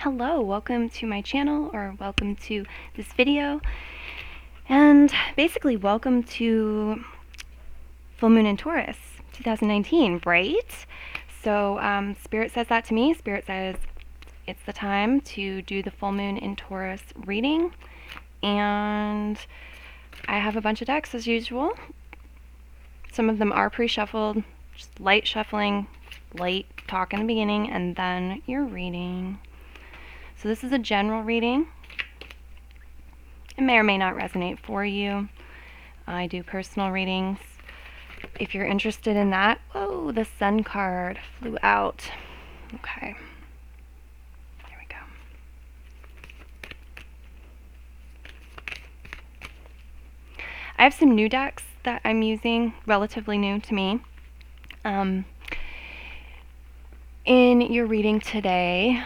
Hello, welcome to my channel, or welcome to this video, and basically welcome to full moon in Taurus 2019, right? So Spirit says that to me. Spirit says it's the time to do the full moon in Taurus reading, and I have a bunch of decks as usual. Some of them are pre-shuffled, just light shuffling, light talk in the beginning, and then your reading. So this is a general reading. It may or may not resonate for you. I do personal readings. If you're interested in that, oh, the Sun card flew out. Okay. There we go. I have some new decks that I'm using, relatively new to me. In your reading today,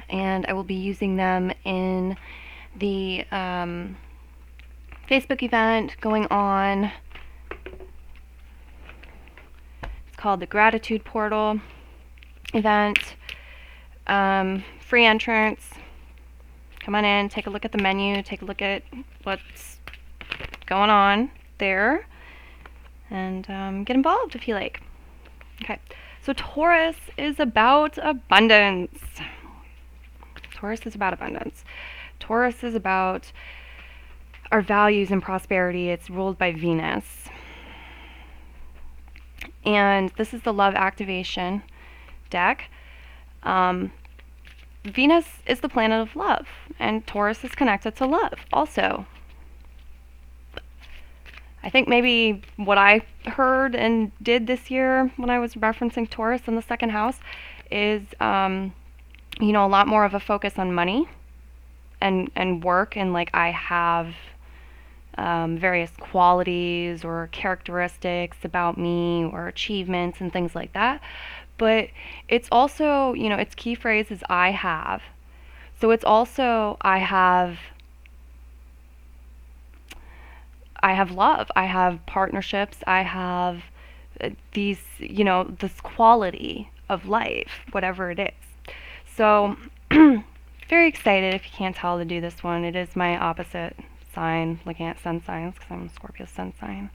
and I will be using them in the Facebook event going on. It's called the Gratitude Portal event. Free entrance. Come on in, take a look at the menu, take a look at what's going on there, and get involved if you like. Okay, so Taurus is about abundance. Taurus is about abundance. Taurus is about our values and prosperity. It's ruled by Venus. And this is the love activation deck. Venus is the planet of love, and Taurus is connected to love also. I think maybe what I heard and did this year when I was referencing Taurus in the second house is, you know, a lot more of a focus on money and work, and like I have various qualities or characteristics about me or achievements and things like that. But it's also, you know, its key phrase is I have. So it's also I have love, I have partnerships, I have these, you know, this quality of life, whatever it is. So very excited, if you can't tell, to do this one. It is my opposite sign, looking at sun signs, because I'm a Scorpio sun sign.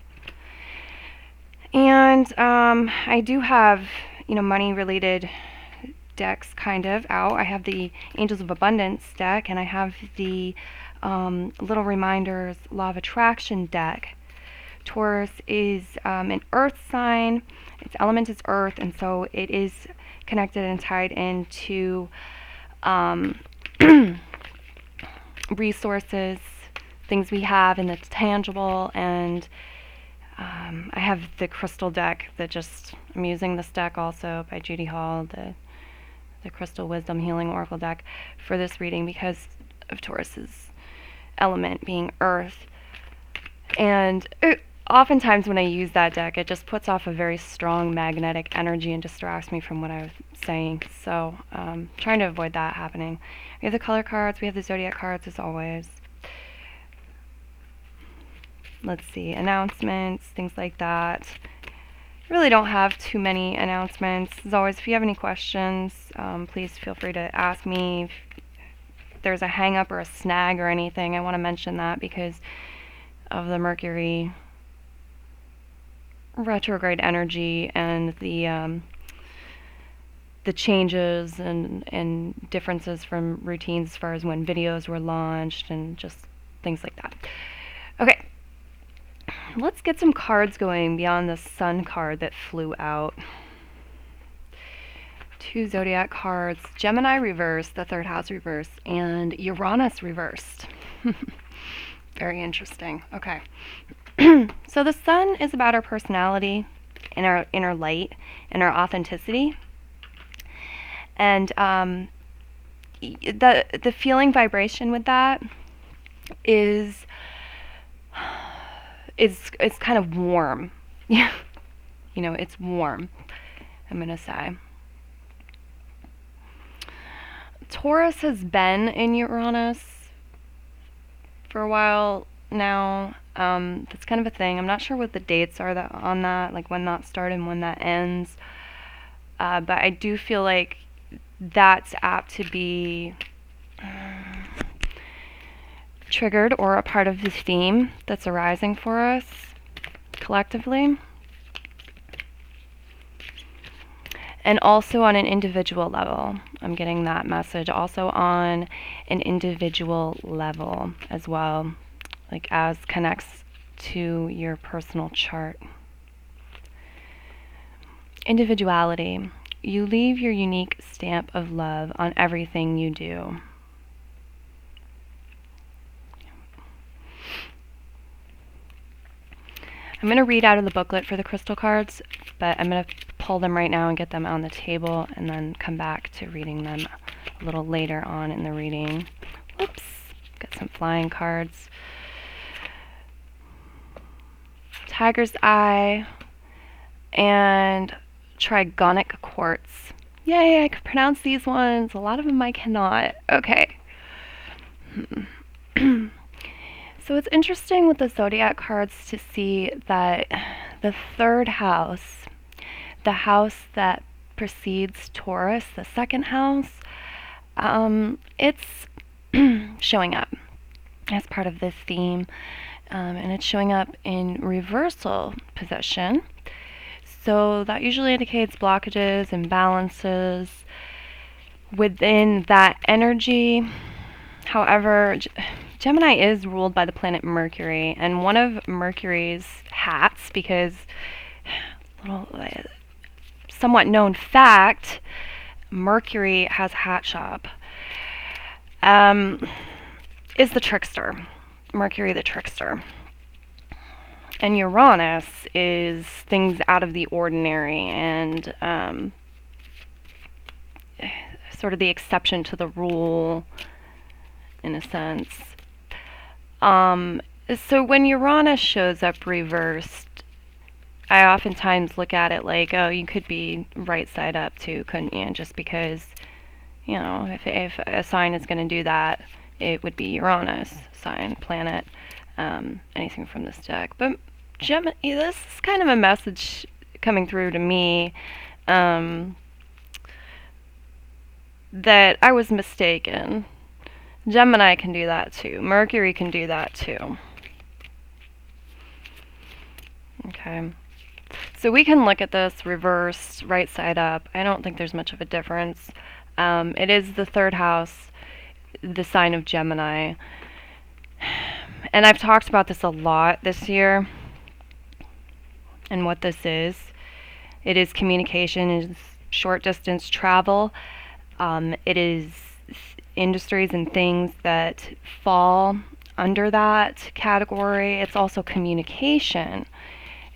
And I do have, you know, money related decks kind of out. I have the Angels of Abundance deck, and I have the Little Reminders Law of Attraction deck. Taurus is an earth sign. Its element is earth, and so it is connected and tied into resources, things we have, and that's tangible. And I have the crystal deck that just, I'm using this deck also by Judy Hall, the Crystal Wisdom Healing Oracle deck, for this reading because of Taurus's element being earth. And oftentimes when I use that deck, it just puts off a very strong magnetic energy and distracts me from what I was saying. So trying to avoid that happening. We have the color cards, we have the zodiac cards as always. Let's see, announcements, things like that. I really don't have too many announcements. As always, if you have any questions, please feel free to ask me. If there's a hang up or a snag or anything, I want to mention that because of the Mercury retrograde energy and the changes and differences from routines as far as when videos were launched and just things like that. Okay, let's get some cards going beyond the Sun card that flew out. Two zodiac cards, Gemini reversed, the third house reversed, and Uranus reversed. Very interesting. Okay. So the Sun is about our personality and our inner light and our authenticity. And the feeling vibration with that is kind of warm. Yeah. You know, it's warm, I'm going to say. Taurus has been in Uranus for a while now. That's kind of a thing. I'm not sure what the dates are on that, like when that started and when that ends. But I do feel like that's apt to be triggered or a part of the theme that's arising for us collectively. And also on an individual level. I'm getting that message also on an individual level as well, like as connects to your personal chart. Individuality. You leave your unique stamp of love on everything you do. I'm going to read out of the booklet for the crystal cards, but I'm going to pull them right now and get them on the table and then come back to reading them a little later on in the reading. Whoops, got some flying cards. Tiger's Eye and Trigonic Quartz. Yay, I can pronounce these ones. A lot of them I cannot. Okay. So it's interesting with the zodiac cards to see that the third house, the house that precedes Taurus, the second house, it's showing up as part of this theme, and it's showing up in reversal position. So that usually indicates blockages, imbalances within that energy. However, Gemini is ruled by the planet Mercury, and one of Mercury's hats, because somewhat known fact, Mercury has a hat shop, is the trickster. Mercury the trickster. And Uranus is things out of the ordinary and sort of the exception to the rule, in a sense. So when Uranus shows up reversed, I oftentimes look at it like, oh, you could be right side up too, couldn't you? Just because, you know, if a sign is going to do that, it would be Uranus, sign, planet, anything from this deck. But Gemini, this is kind of a message coming through to me that I was mistaken. Gemini can do that too. Mercury can do that too. Okay. So we can look at this reversed, right side up. I don't think there's much of a difference. It is the third house, the sign of Gemini. And I've talked about this a lot this year and what this is. It is communication, it is short distance travel. It is industries and things that fall under that category. It's also communication,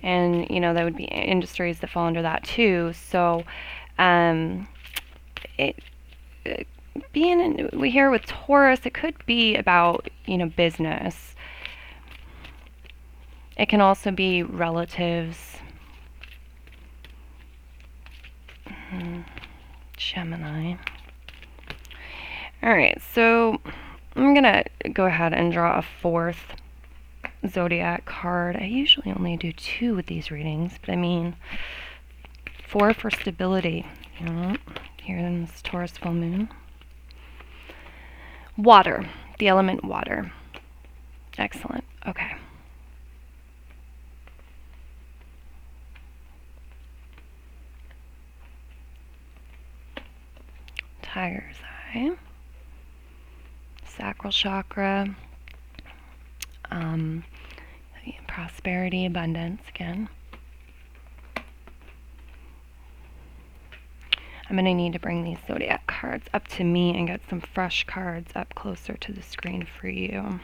and you know, that would be industries that fall under that too. So we hear with Taurus, it could be about, you know, business. It can also be relatives. Gemini. Alright, so I'm going to go ahead and draw a fourth zodiac card. I usually only do 2 with these readings, but I mean 4 for stability. You know, here in this Taurus full moon. Water. The element water. Excellent. Okay. Tiger's Eye. Sacral chakra, prosperity, abundance again. I'm going to need to bring these zodiac cards up to me and get some fresh cards up closer to the screen for you.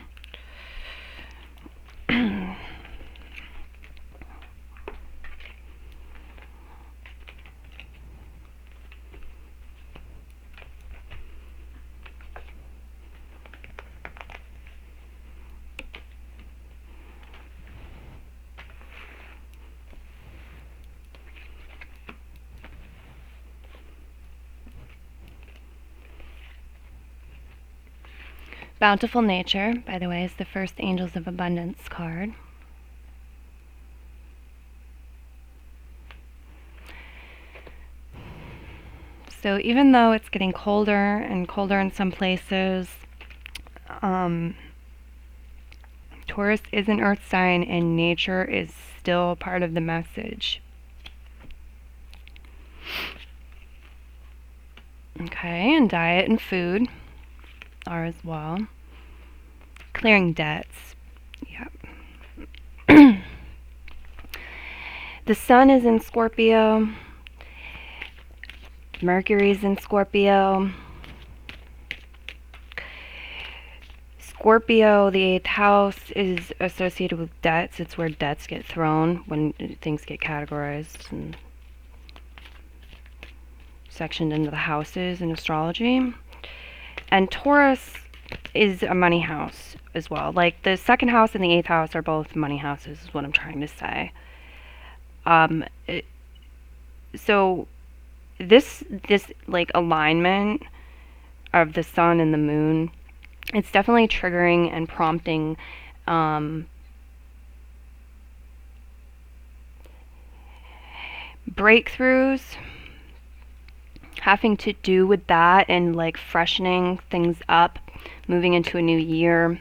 Bountiful Nature, by the way, is the first Angels of Abundance card. So even though it's getting colder and colder in some places, Taurus is an earth sign and nature is still part of the message. Okay, and diet and food are as well. Clearing debts. Yep. The sun is in Scorpio. Mercury's in Scorpio. Scorpio, the 8th house, is associated with debts. It's where debts get thrown when things get categorized and sectioned into the houses in astrology. And Taurus is a money house as well. Like the 2nd house and the 8th house are both money houses, is what I'm trying to say. So this like alignment of the sun and the moon, it's definitely triggering and prompting breakthroughs having to do with that, and like freshening things up, moving into a new year.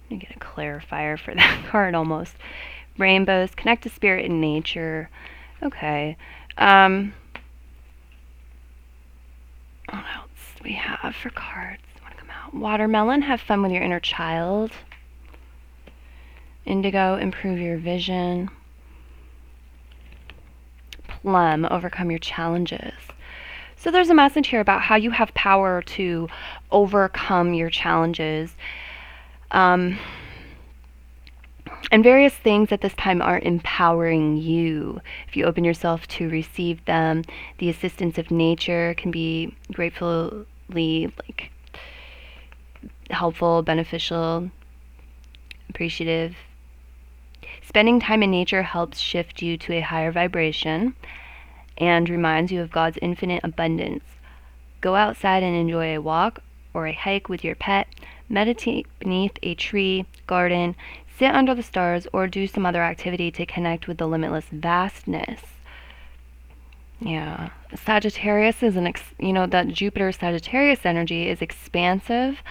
Let me get a clarifier for that card almost. Rainbows, connect to spirit and nature. Okay. What else do we have for cards? Want to come out? Watermelon, have fun with your inner child. Indigo, improve your vision. Plum, overcome your challenges. So there's a message here about how you have power to overcome your challenges. And various things at this time are empowering you. If you open yourself to receive them, the assistance of nature can be gratefully like helpful, beneficial, appreciative. Spending time in nature helps shift you to a higher vibration and reminds you of God's infinite abundance. Go outside and enjoy a walk or a hike with your pet. Meditate beneath a tree, garden, sit under the stars, or do some other activity to connect with the limitless vastness. Yeah, Sagittarius is that Jupiter Sagittarius energy is expansive,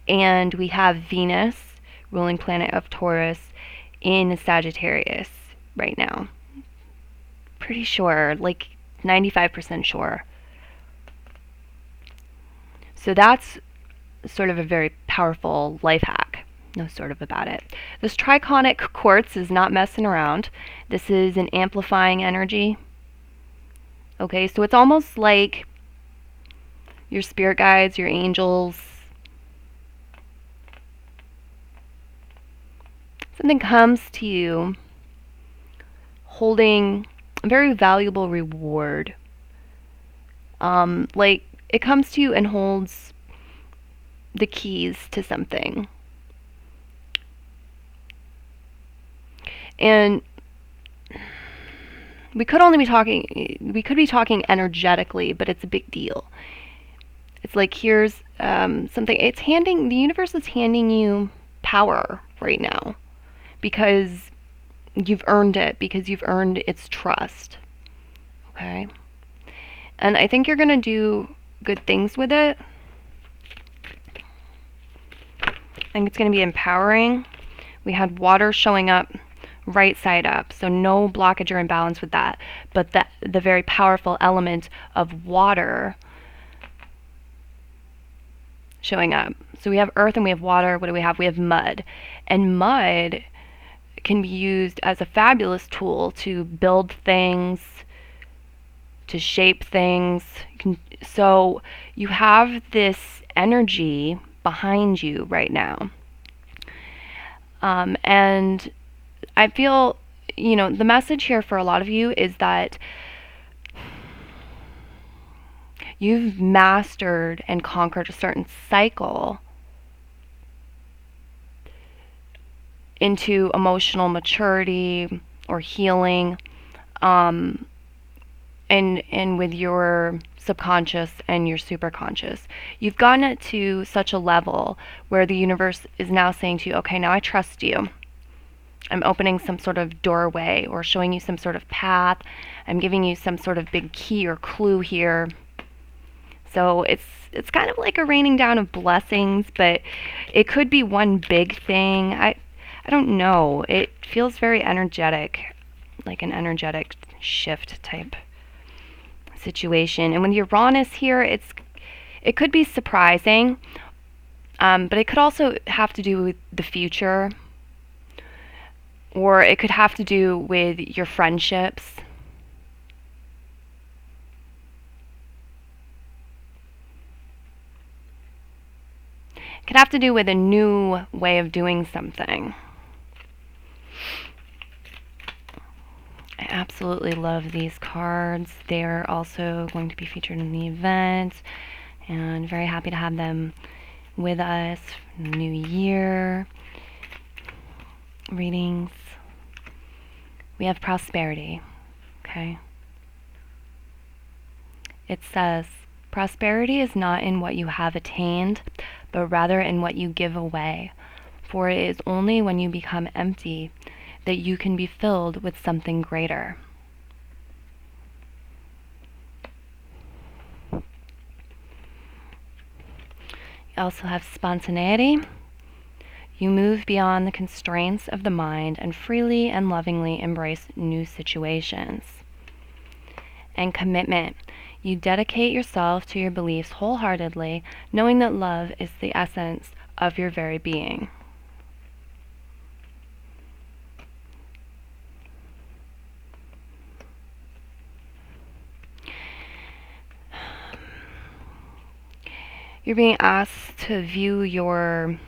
and we have Venus, ruling planet of Taurus, in Sagittarius right now. Pretty sure, like 95% sure. So that's sort of a very powerful life hack. No sort of about it. This triconic quartz is not messing around. This is an amplifying energy. Okay, so it's almost like your spirit guides, your angels. Something comes to you holding a very valuable reward. Like it comes to you and holds the keys to something. And we could be talking energetically, but it's a big deal. It's like here's something, the universe is handing you power right now because you've earned it, because you've earned its trust. Okay? And I think you're going to do good things with it. I think it's going to be empowering. We had water showing up right side up, so no blockage or imbalance with that. But the very powerful element of water showing up. So we have earth and we have water. What do we have? We have mud. And mud can be used as a fabulous tool to build things, to shape things. So you have this energy behind you right now. And I feel, the message here for a lot of you is that you've mastered and conquered a certain cycle into emotional maturity or healing, and with your subconscious and your superconscious. You've gotten it to such a level where the universe is now saying to you, okay, now I trust you. I'm opening some sort of doorway or showing you some sort of path. I'm giving you some sort of big key or clue here. So it's kind of like a raining down of blessings, but it could be one big thing. I don't know. It feels very energetic, like an energetic shift type situation. And with Uranus here, it could be surprising, but it could also have to do with the future, or it could have to do with your friendships. It could have to do with a new way of doing something. I absolutely love these cards. They're also going to be featured in the event, and very happy to have them with us. New Year readings. We have prosperity, okay? It says, prosperity is not in what you have attained, but rather in what you give away. For it is only when you become empty that you can be filled with something greater. You also have spontaneity. You move beyond the constraints of the mind and freely and lovingly embrace new situations. And commitment. You dedicate yourself to your beliefs wholeheartedly, knowing that love is the essence of your very being. You're being asked to view your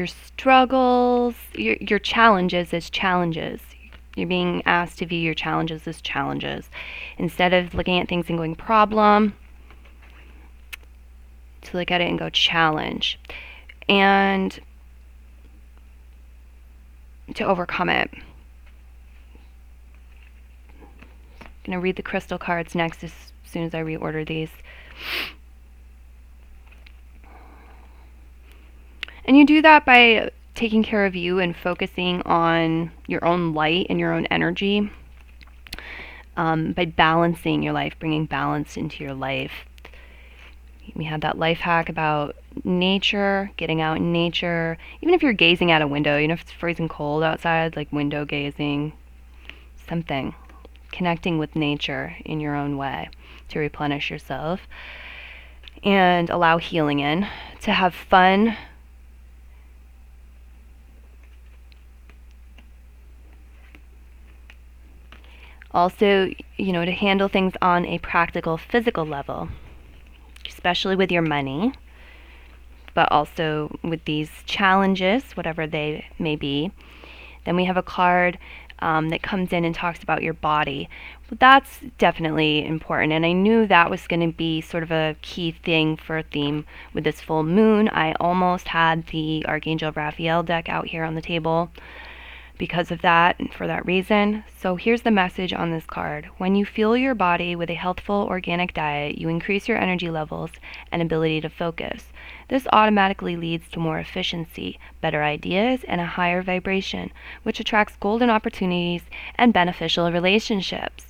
struggles, your challenges as challenges. You're being asked to view your challenges as challenges. Instead of looking at things and going problem, to look at it and go challenge. And to overcome it. I'm going to read the crystal cards next as soon as I reorder these. And you do that by taking care of you and focusing on your own light and your own energy, by balancing your life, bringing balance into your life. We had that life hack about nature, getting out in nature. Even if you're gazing out a window, if it's freezing cold outside, like window gazing, something. Connecting with nature in your own way to replenish yourself and allow healing in, to have fun. Also, to handle things on a practical, physical level, especially with your money, but also with these challenges, whatever they may be. Then we have a card that comes in and talks about your body. Well, that's definitely important, and I knew that was going to be sort of a key thing for a theme with this full moon. I almost had the Archangel Raphael deck out here on the table because of that and for that reason. So here's the message on this card. When you fuel your body with a healthful organic diet, you increase your energy levels and ability to focus. This automatically leads to more efficiency, better ideas, and a higher vibration, which attracts golden opportunities and beneficial relationships.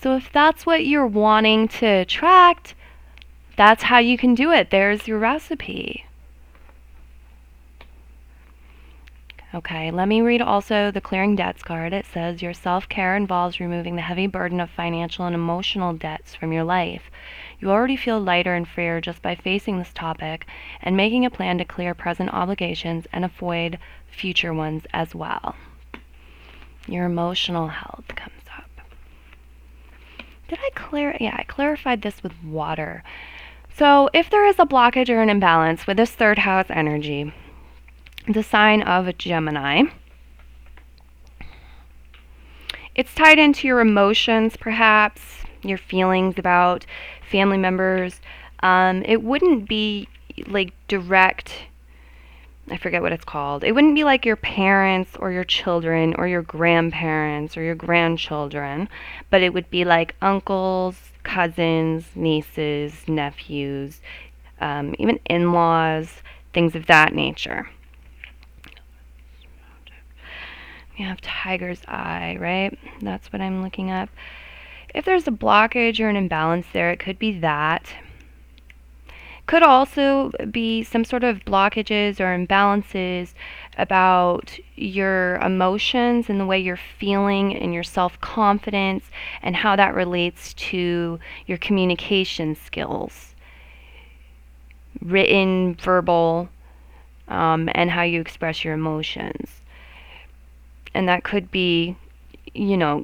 So if that's what you're wanting to attract, that's how you can do it. There's your recipe. Okay, let me read also the Clearing Debts card. It says, your self-care involves removing the heavy burden of financial and emotional debts from your life. You already feel lighter and freer just by facing this topic and making a plan to clear present obligations and avoid future ones as well. Your emotional health comes up. Did I clear? Yeah, I clarified this with water. So if there is a blockage or an imbalance with this third house energy, the sign of a Gemini, it's tied into your emotions, perhaps, your feelings about family members. It wouldn't be like direct, I forget what it's called. It wouldn't be like your parents or your children or your grandparents or your grandchildren, but it would be like uncles, cousins, nieces, nephews, even in-laws, things of that nature. We have Tiger's Eye, right? That's what I'm looking up. if there's a blockage or an imbalance there, it could be that. Could also be some sort of blockages or imbalances about your emotions and the way you're feeling and your self-confidence and how that relates to your communication skills, written, verbal, and how you express your emotions. And that could be,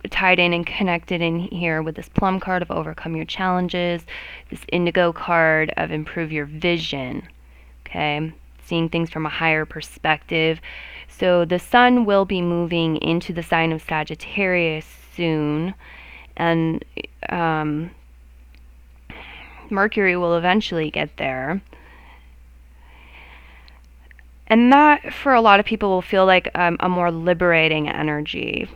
tied in and connected in here with this plum card of overcome your challenges, this indigo card of improve your vision, okay? Seeing things from a higher perspective. So the sun will be moving into the sign of Sagittarius soon, and Mercury will eventually get there. And that, for a lot of people, will feel like a more liberating energy.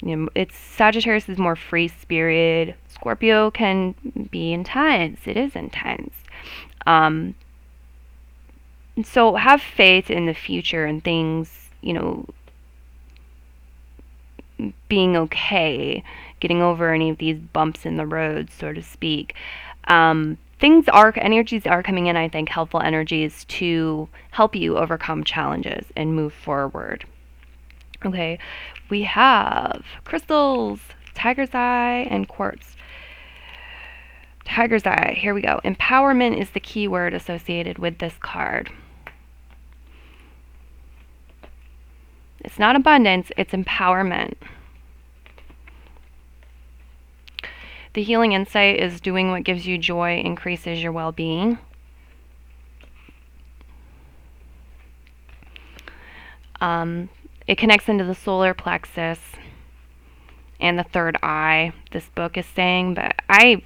It's Sagittarius is more free spirited. Scorpio can be intense. It is intense. So have faith in the future and things, being okay, getting over any of these bumps in the road, so to speak. Energies are coming in, I think, helpful energies to help you overcome challenges and move forward. Okay, we have crystals, tiger's eye, and quartz. Tiger's eye, here we go. Empowerment is the key word associated with this card. It's not abundance, it's empowerment. The healing insight is doing what gives you joy, increases your well-being. It connects into the solar plexus and the third eye, this book is saying, but I've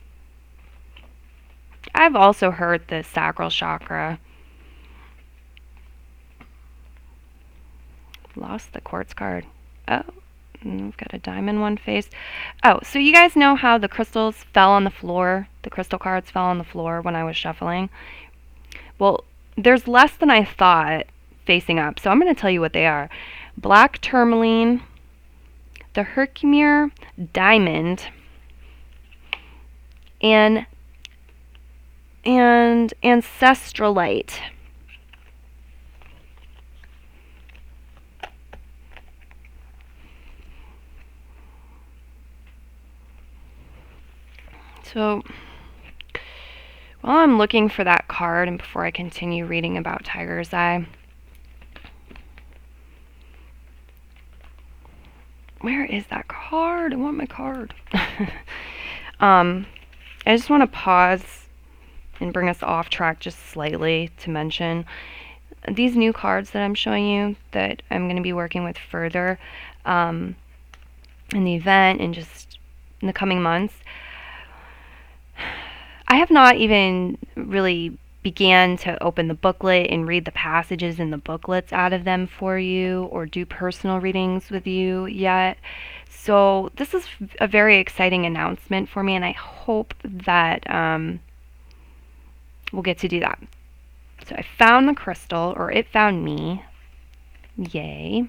also heard the sacral chakra. Lost the quartz card. Oh. We've got a diamond one face. Oh, so you guys know how the crystals fell on the floor? The crystal cards fell on the floor when I was shuffling. Well, there's less than I thought facing up, so I'm going to tell you what they are. Black tourmaline, the Herkimer diamond, and ancestralite. So, while I'm looking for that card, and before I continue reading about Tiger's Eye, where is that card? I want my card. I just want to pause and bring us off track just slightly to mention these new cards that I'm showing you that I'm going to be working with further in the event and just in the coming months. I have not even really began to open the booklet and read the passages in the booklets out of them for you or do personal readings with you yet. So this is a very exciting announcement for me, and I hope that we'll get to do that. So I found the crystal, or it found me. Yay.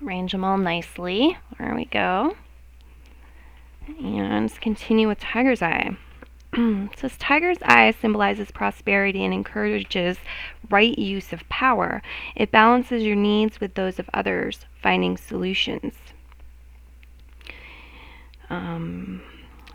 Arrange them all nicely. There we go. And let's continue with Tiger's Eye. It says Tiger's Eye symbolizes prosperity and encourages right use of power. It balances your needs with those of others, finding solutions.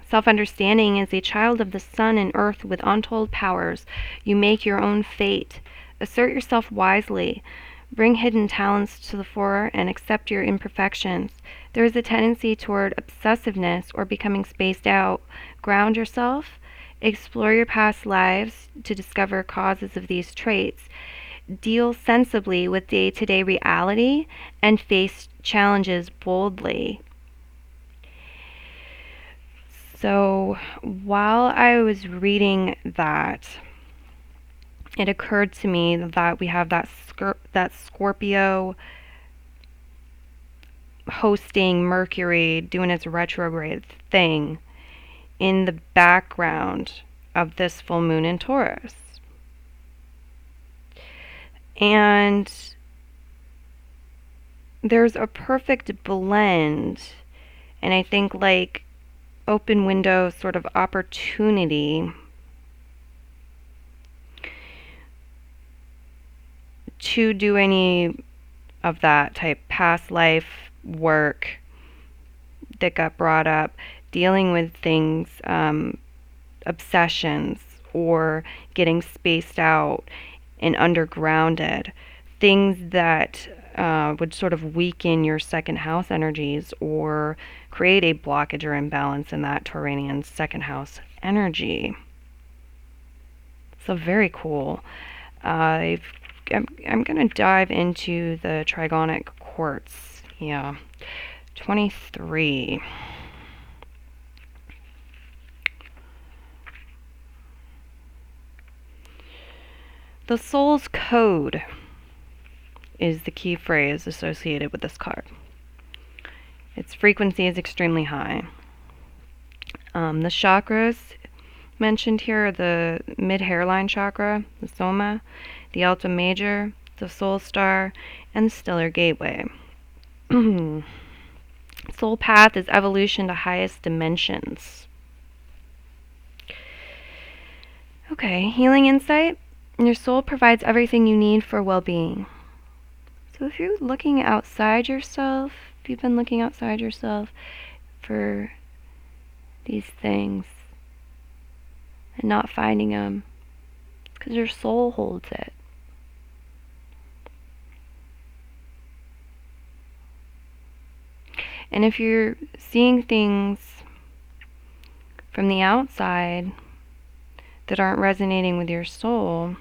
Self-understanding is a child of the sun and earth with untold powers. You make your own fate. Assert yourself wisely. Bring hidden talents to the fore and accept your imperfections. There is a tendency toward obsessiveness or becoming spaced out. Ground yourself. Explore your past lives to discover causes of these traits. Deal sensibly with day-to-day reality and face challenges boldly. So while I was reading that, it occurred to me that we have that Scorpio hosting Mercury doing its retrograde thing in the background of this full moon in Taurus. And there's a perfect blend, and I think like open window sort of opportunity to do any of that type past life work that got brought up, dealing with things, obsessions, or getting spaced out and undergrounded, things that would sort of weaken your second house energies or create a blockage or imbalance in that Tauranian second house energy. So very cool. I'm going to dive into the trigonic quartz. Yeah. 23. The soul's code is the key phrase associated with this card. Its frequency is extremely high. The chakras mentioned here are the mid-hairline chakra, the soma, the alta major, the soul star, and the stellar gateway. Soul path is evolution to highest dimensions. Okay, healing insight. Your soul provides everything you need for well-being. So if you're looking outside yourself, if you've been looking outside yourself for these things and not finding them, it's because your soul holds it. And if you're seeing things from the outside that aren't resonating with your soul,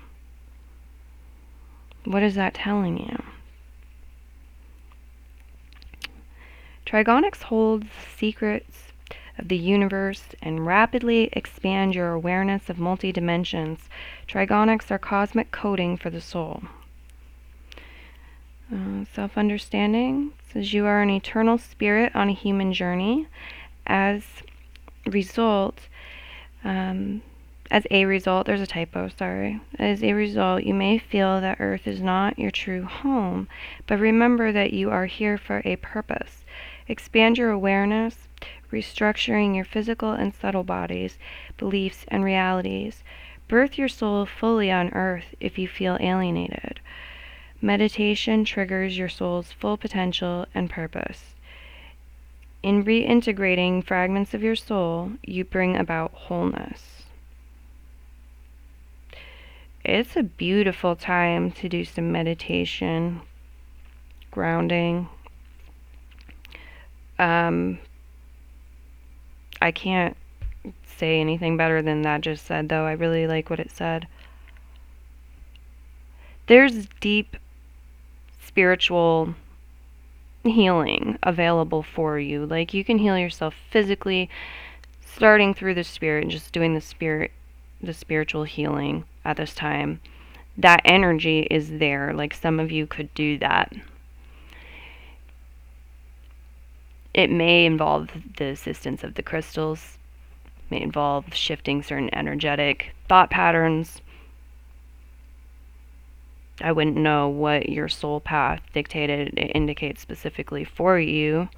what is that telling you? Trigonics holds secrets of the universe and rapidly expand your awareness of multi-dimensions. Trigonics are cosmic coding for the soul. Self-understanding says you are an eternal spirit on a human journey. As a result, there's a typo, sorry. As a result, you may feel that Earth is not your true home, but remember that you are here for a purpose. Expand your awareness, restructuring your physical and subtle bodies, beliefs, and realities. Birth your soul fully on Earth if you feel alienated. Meditation triggers your soul's full potential and purpose. In reintegrating fragments of your soul, you bring about wholeness. It's a beautiful time to do some meditation, grounding. I can't say anything better than that just said, though. I really like what it said. There's deep spiritual healing available for you. Like, you can heal yourself physically, starting through the spirit and just doing the spiritual healing at this time. That energy is there. Like, some of you could do that. It may involve the assistance of the crystals, may involve shifting certain energetic thought patterns. I wouldn't know what your soul path dictated. It indicates specifically for you,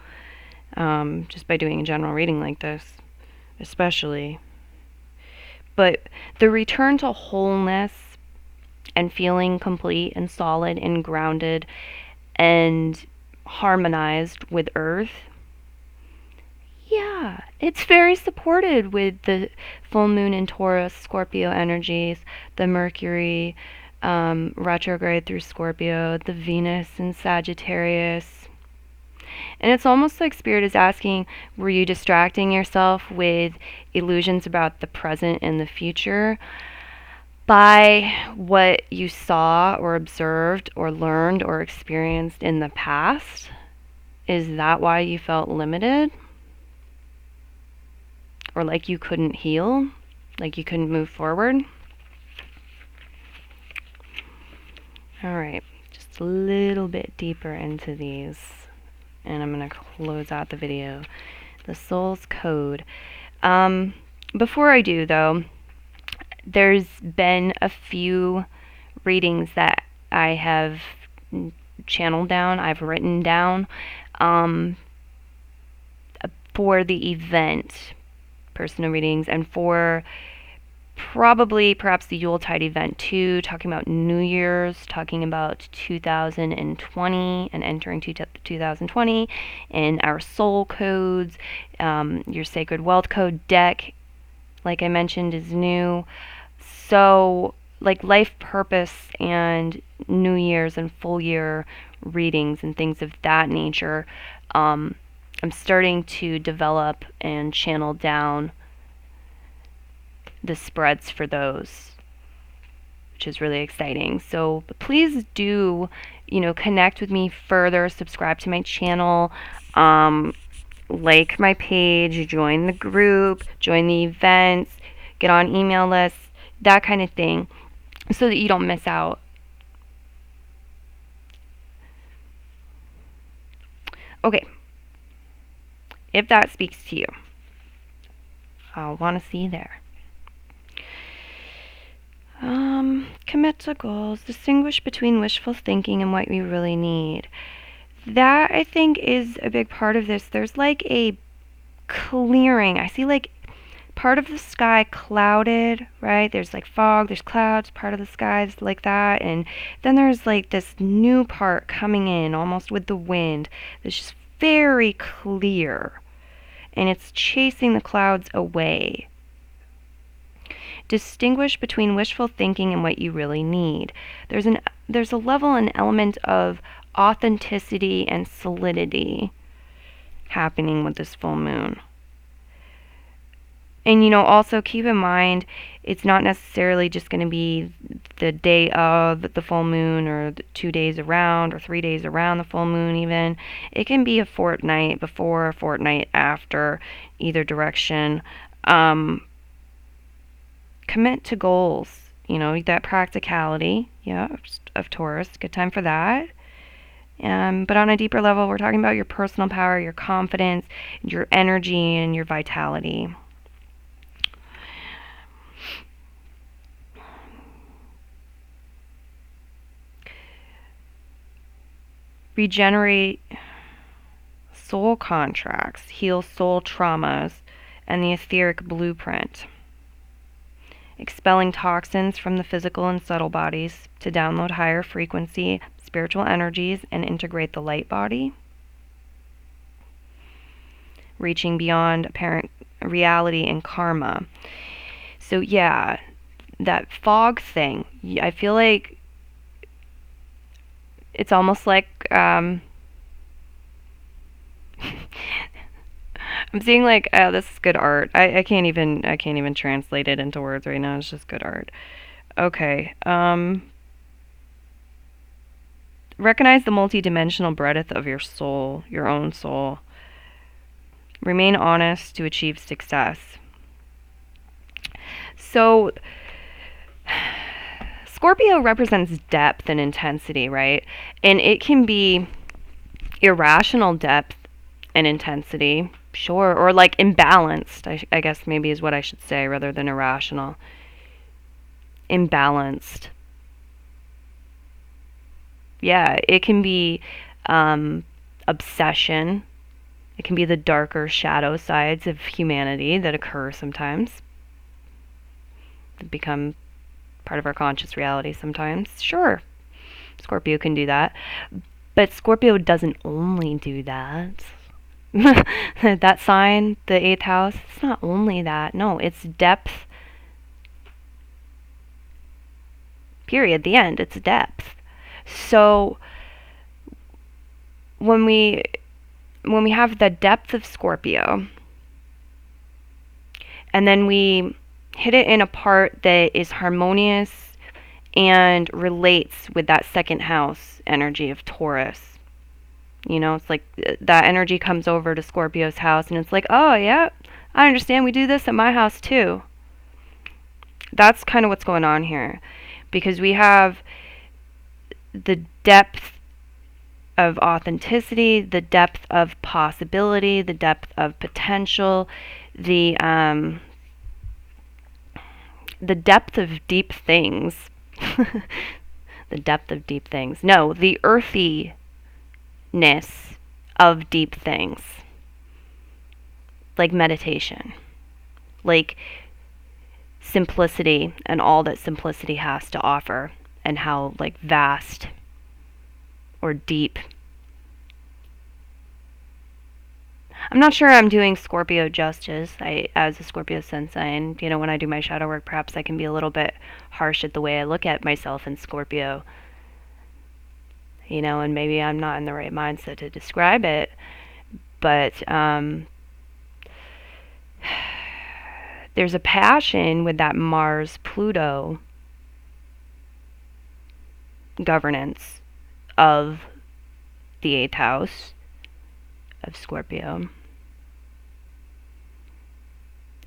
just by doing a general reading like this, especially. But the return to wholeness and feeling complete and solid and grounded and harmonized with Earth, yeah, it's very supported with the full moon in Taurus, Scorpio energies, the Mercury retrograde through Scorpio, the Venus in Sagittarius. And it's almost like Spirit is asking, were you distracting yourself with illusions about the present and the future by what you saw or observed or learned or experienced in the past? Is that why you felt limited? Or like you couldn't heal? Like you couldn't move forward? Alright, just a little bit deeper into these, and I'm going to close out the video. The Soul's Code. Before I do, though, there's been a few readings that I have channeled down, I've written down um, for the event, personal readings, and for perhaps the Yuletide event too, talking about New Year's, talking about 2020 and entering 2020, and our soul codes, your sacred wealth code deck, like I mentioned, is new. So, like life purpose and New Year's and full year readings and things of that nature, I'm starting to develop and channel down the spreads for those, which is really exciting. So please do, connect with me further, subscribe to my channel, like my page, join the group, join the events, get on email lists, that kind of thing, so that you don't miss out. Okay, if that speaks to you, I'll want to see you there. Commit to goals. Distinguish between wishful thinking and what we really need. That, I think, is a big part of this. There's like a clearing. I see like part of the sky clouded, right? There's like fog, there's clouds, part of the sky is like that. And then there's like this new part coming in almost with the wind that's just very clear. And it's chasing the clouds away. Distinguish between wishful thinking and what you really need. There's a level and element of authenticity and solidity happening with this full moon. And also keep in mind, it's not necessarily just going to be the day of the full moon or the 2 days around or 3 days around the full moon even. It can be a fortnight before, a fortnight after, either direction. Commit to goals, that practicality, of Taurus. Good time for that. But on a deeper level, we're talking about your personal power, your confidence, your energy, and your vitality. Regenerate soul contracts, heal soul traumas, and the etheric blueprint. Expelling toxins from the physical and subtle bodies to download higher frequency spiritual energies and integrate the light body. Reaching beyond apparent reality and karma. So yeah, that fog thing, I feel like it's almost like I'm seeing like, oh, this is good art. I can't even translate it into words right now. It's just good art. Okay. Recognize the multidimensional breadth of your soul, your own soul. Remain honest to achieve success. So Scorpio represents depth and intensity, right? And it can be irrational depth and intensity, sure, or like imbalanced, I guess maybe is what I should say rather than irrational. Imbalanced. Yeah, it can be obsession. It can be the darker shadow sides of humanity that occur sometimes, that become part of our conscious reality sometimes. Sure, Scorpio can do that. But Scorpio doesn't only do that. That sign, the 8th house, it's not only that. No, it's depth. Period. The end. It's depth. So when we have the depth of Scorpio, and then we hit it in a part that is harmonious and relates with that 2nd house energy of Taurus. It's like that energy comes over to Scorpio's house and it's like, oh yeah, I understand, we do this at my house too. That's kind of what's going on here, because we have the depth of authenticity, the depth of possibility, the depth of potential, the depth of deep things. the depth of deep things. No, the earthiness of deep things. Like meditation. Like simplicity and all that simplicity has to offer, and how like vast or deep. I'm not sure I'm doing Scorpio justice. As a Scorpio sun sign, you know, when I do my shadow work, perhaps I can be a little bit harsh at the way I look at myself in Scorpio. You know, and maybe I'm not in the right mindset to describe it, but there's a passion with that Mars-Pluto governance of the 8th house of Scorpio.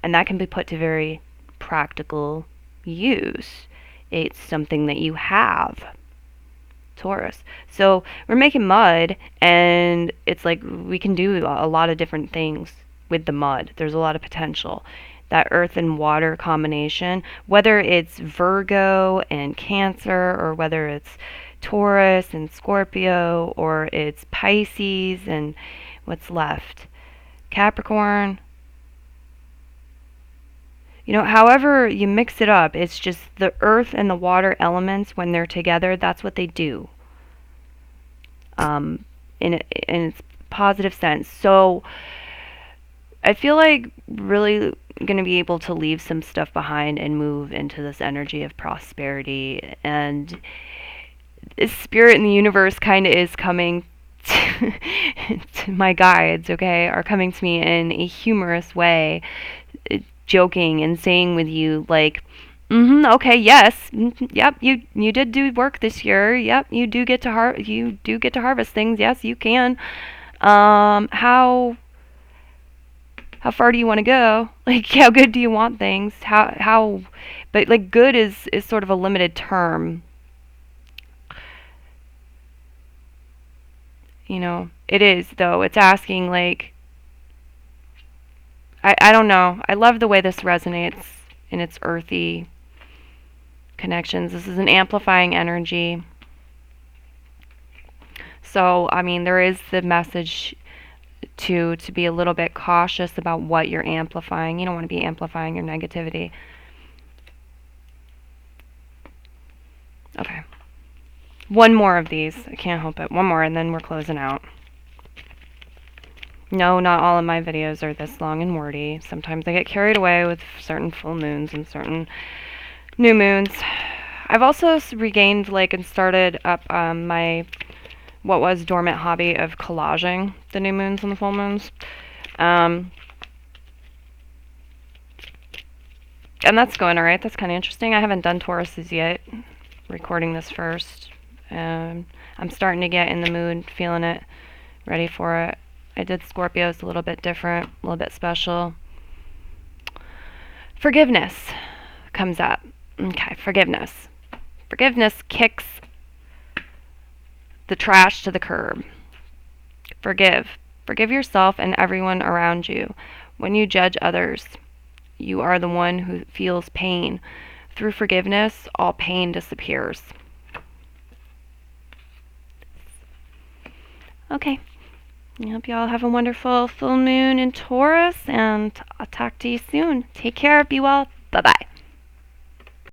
And that can be put to very practical use. It's something that you have, Taurus. So we're making mud, and it's like we can do a lot of different things with the mud. There's a lot of potential. That earth and water combination, whether it's Virgo and Cancer, or whether it's Taurus and Scorpio, or it's Pisces and what's left, Capricorn. You know, however you mix it up, it's just the earth and the water elements, when they're together, that's what they do. In its positive sense. So I feel like really going to be able to leave some stuff behind and move into this energy of prosperity. And spirit in the universe kind of is coming to my guides, okay, are coming to me in a humorous way, joking and saying with you, like, okay, yes, yep, you did do work this year, yep, you do get to harvest things, yes, you can. How far do you want to go? Like, how good do you want things? But like, good is sort of a limited term. You know, it is, though. It's asking, like, I don't know. I love the way this resonates in its earthy connections. This is an amplifying energy. So, I mean, there is the message to be a little bit cautious about what you're amplifying. You don't want to be amplifying your negativity. Okay. One more of these. I can't help it. One more, and then we're closing out. No, not all of my videos are this long and wordy. Sometimes I get carried away with certain full moons and certain new moons. I've also regained, like, and started up my what was dormant hobby of collaging the new moons and the full moons. And that's going alright. That's kind of interesting. I haven't done Tauruses yet. Recording this first. I'm starting to get in the mood, feeling it, ready for it. I did Scorpios a little bit different, a little bit special. Forgiveness comes up. Okay, forgiveness. Forgiveness kicks the trash to the curb. Forgive. Forgive yourself and everyone around you. When you judge others, you are the one who feels pain. Through forgiveness, all pain disappears. Okay. I hope you all have a wonderful full moon in Taurus, and I'll talk to you soon. Take care. Be well. Bye-bye.